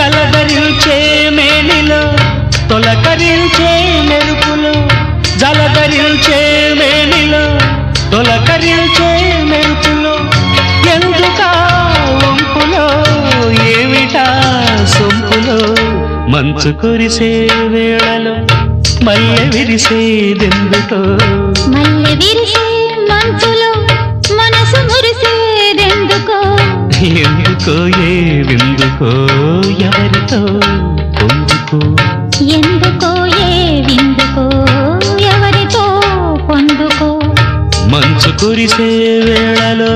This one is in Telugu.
జలధరించే మేనిలో తొలకరించే మెరుపులో జలధరించే మేనిలో తొలకరించే మెరుపులో ఎందుకా వంపులో ఏమిటా సొంపులో మంచు కురిసే వేళలో మల్లె విరిసేదెందుకో మల్లె విరిసే మంచులో మనసు మురిసేదెందుకో ఎందుకో ఏ విందుకో ఎవరితో పొందుకో ఎందుకో ఏ విందుకో ఎవరితో పొందుకో మంచు కురిసే వేళలో